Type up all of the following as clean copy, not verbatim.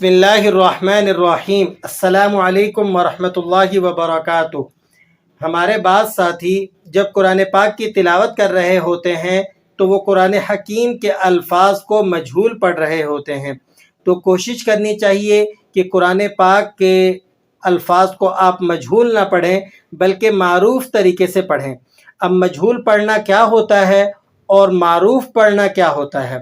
بسم اللہ الرحمن الرحیم۔ السلام علیکم ورحمۃ اللہ وبرکاتہ۔ ہمارے بعض ساتھی جب قرآن پاک کی تلاوت کر رہے ہوتے ہیں تو وہ قرآن حکیم کے الفاظ کو مجہول پڑھ رہے ہوتے ہیں، تو کوشش کرنی چاہیے کہ قرآن پاک کے الفاظ کو آپ مجہول نہ پڑھیں بلکہ معروف طریقے سے پڑھیں۔ اب مجہول پڑھنا کیا ہوتا ہے اور معروف پڑھنا کیا ہوتا ہے؟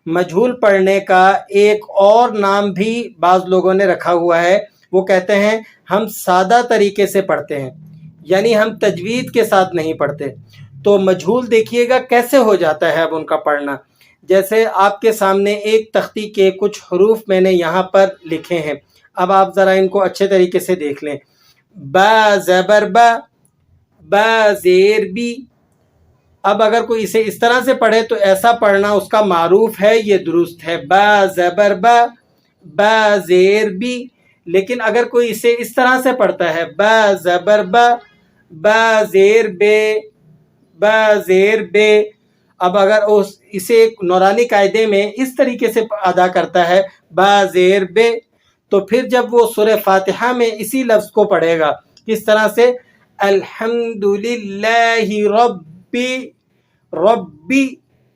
مجہول پڑھنے کا ایک اور نام بھی بعض لوگوں نے رکھا ہوا ہے، وہ کہتے ہیں ہم سادہ طریقے سے پڑھتے ہیں، یعنی ہم تجوید کے ساتھ نہیں پڑھتے۔ تو مجہول دیکھیے گا کیسے ہو جاتا ہے اب ان کا پڑھنا۔ جیسے آپ کے سامنے ایک تختی کے کچھ حروف میں نے یہاں پر لکھے ہیں، اب آپ ذرا ان کو اچھے طریقے سے دیکھ لیں۔ با زبر با، با زیر بی۔ اب اگر کوئی اسے اس طرح سے پڑھے تو ایسا پڑھنا اس کا معروف ہے، یہ درست ہے، با زبر با، با زیر بی۔ لیکن اگر کوئی اسے اس طرح سے پڑھتا ہے با زبر با، با زیر بے، با زیر بے، اب اگر اسے نورانی قاعدے میں اس طریقے سے ادا کرتا ہے با زیر بے، تو پھر جب وہ سورہ فاتحہ میں اسی لفظ کو پڑھے گا کس طرح سے، الحمدللہ ربی،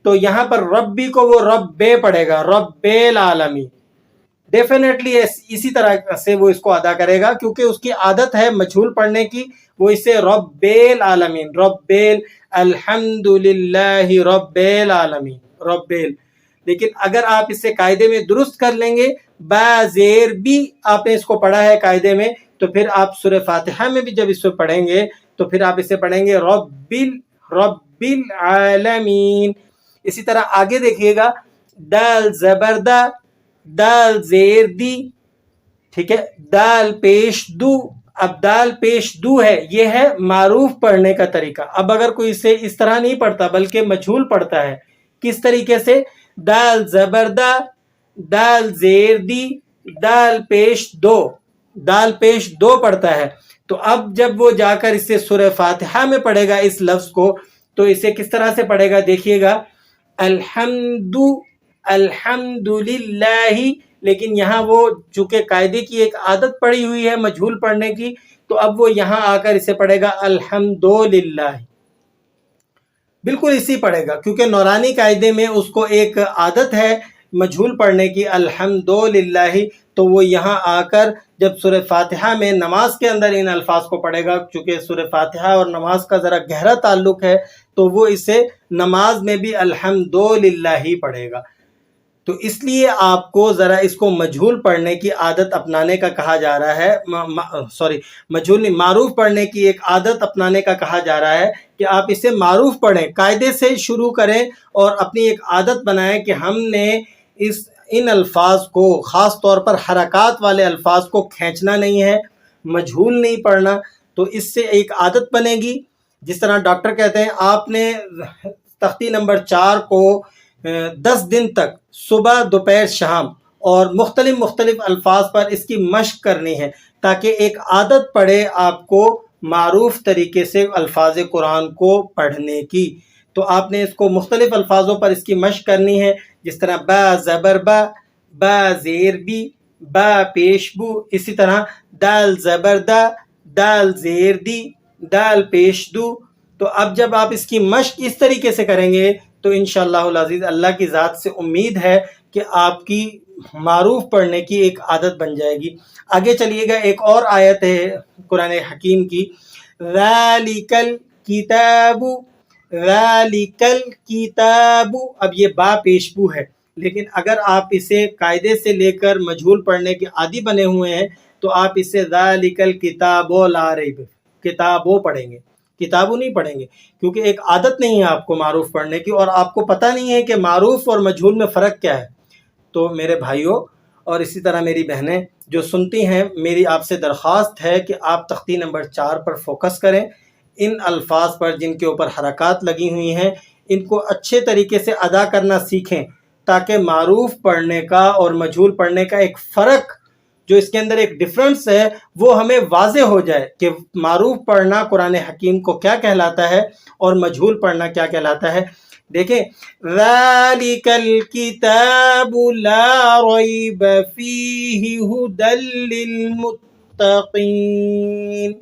تو یہاں پر ربی کو وہ رب پڑھے گا، رب العالمین۔ ڈیفینیٹلی اسی طرح سے وہ اس کو ادا کرے گا کیونکہ اس کی عادت ہے مجہول پڑھنے کی، وہ اسے رب العالمین، رب الحمدللہ رب العالمین، لیکن اگر آپ اسے قاعدے میں درست کر لیں گے، با زیر بی آپ نے اس کو پڑھا ہے قاعدے میں، تو پھر آپ سورہ فاتحہ میں بھی جب اس کو پڑھیں گے تو پھر آپ اسے پڑھیں گے رب العالمین۔ اسی طرح آگے دیکھیے گا، دال زبر دا، دال زیر دی، ٹھیک ہے، دال پیش دو۔ اب دال پیش دو ہے، یہ ہے معروف پڑھنے کا طریقہ۔ اب اگر کوئی اسے اس طرح نہیں پڑھتا بلکہ مجہول پڑھتا ہے، کس طریقے سے، دال زبر دا، دال زیر دی، دال پیش دو، دال پیش دو پڑھتا ہے، تو اب جب وہ جا کر اسے سورہ فاتحہ میں پڑھے گا اس لفظ کو، تو اسے کس طرح سے پڑھے گا، دیکھیے گا، الحمدللہ، لیکن یہاں وہ چونکہ قاعدے کی ایک عادت پڑی ہوئی ہے مجہول پڑھنے کی، تو اب وہ یہاں آ کر اسے پڑھے گا الحمدللہ، بالکل اسی پڑھے گا کیونکہ نورانی قاعدے میں اس کو ایک عادت ہے مجہول پڑھنے کی، الحمدللہ، تو وہ یہاں آ کر جب سورہ فاتحہ میں نماز کے اندر ان الفاظ کو پڑھے گا، چونکہ سورہ فاتحہ اور نماز کا ذرا گہرا تعلق ہے، تو وہ اسے نماز میں بھی الحمدللہ ہی پڑھے گا۔ تو اس لیے آپ کو ذرا اس کو مجہول پڑھنے کی عادت اپنانے کا کہا جا رہا ہے، مجہول نہیں، معروف پڑھنے کی ایک عادت اپنانے کا کہا جا رہا ہے کہ آپ اسے معروف پڑھیں، قاعدے سے شروع کریں اور اپنی ایک عادت بنائیں کہ ہم نے ان الفاظ کو، خاص طور پر حرکات والے الفاظ کو کھینچنا نہیں ہے، مجہول نہیں پڑھنا، تو اس سے ایک عادت بنے گی۔ جس طرح ڈاکٹر کہتے ہیں آپ نے تختی نمبر 4 کو 10 دن تک صبح دوپہر شام اور مختلف الفاظ پر اس کی مشق کرنی ہے تاکہ ایک عادت پڑے آپ کو معروف طریقے سے الفاظ قرآن کو پڑھنے کی۔ تو آپ نے اس کو مختلف الفاظوں پر اس کی مشق کرنی ہے، جس طرح با زبر با، با زیر بی، با پیش بو، اسی طرح دال زبر دا، دال زیر دی، دال پیش دو۔ تو اب جب آپ اس کی مشق اس طریقے سے کریں گے تو انشاءاللہ العزیز اللہ کی ذات سے امید ہے کہ آپ کی معروف پڑھنے کی ایک عادت بن جائے گی۔ آگے چلیے گا، ایک اور آیت ہے قرآن حکیم کی، ذالک الکتاب، ذالک الکتاب، اب یہ با پیش بو ہے، لیکن اگر آپ اسے قاعدے سے لے کر مجہول پڑھنے کے عادی بنے ہوئے ہیں تو آپ اسے ذالک الکتاب لا ریب، کتابوں پڑھیں گے، کتابوں نہیں پڑھیں گے، کیونکہ ایک عادت نہیں ہے آپ کو معروف پڑھنے کی اور آپ کو پتہ نہیں ہے کہ معروف اور مجہول میں فرق کیا ہے۔ تو میرے بھائیوں اور اسی طرح میری بہنیں جو سنتی ہیں، میری آپ سے درخواست ہے کہ آپ تختی نمبر 4 پر فوکس کریں، ان الفاظ پر جن کے اوپر حرکات لگی ہوئی ہیں ان کو اچھے طریقے سے ادا کرنا سیکھیں تاکہ معروف پڑھنے کا اور مجہول پڑھنے کا ایک فرق، جو اس کے اندر ایک ڈفرنس ہے، وہ ہمیں واضح ہو جائے کہ معروف پڑھنا قرآن حکیم کو کیا کہلاتا ہے اور مجہول پڑھنا کیا کہلاتا ہے۔ دیکھیں ذَلِكَ الْكِتَابُ لَا رَيْبَ فِيهِ هُدًى لِّلْمُتَّقِينَ۔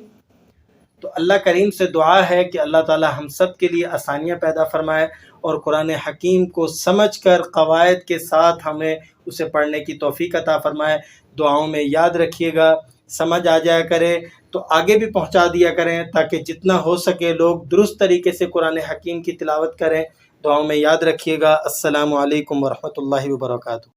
تو اللہ کریم سے دعا ہے کہ اللہ تعالی ہم سب کے لیے آسانیاں پیدا فرمائے اور قرآن حکیم کو سمجھ کر قواعد کے ساتھ ہمیں اسے پڑھنے کی توفیق عطا فرمائے۔ دعاؤں میں یاد رکھیے گا، سمجھ آ جایا کرے تو آگے بھی پہنچا دیا کریں تاکہ جتنا ہو سکے لوگ درست طریقے سے قرآن حکیم کی تلاوت کریں۔ دعاؤں میں یاد رکھیے گا۔ السلام علیکم ورحمۃ اللہ وبرکاتہ۔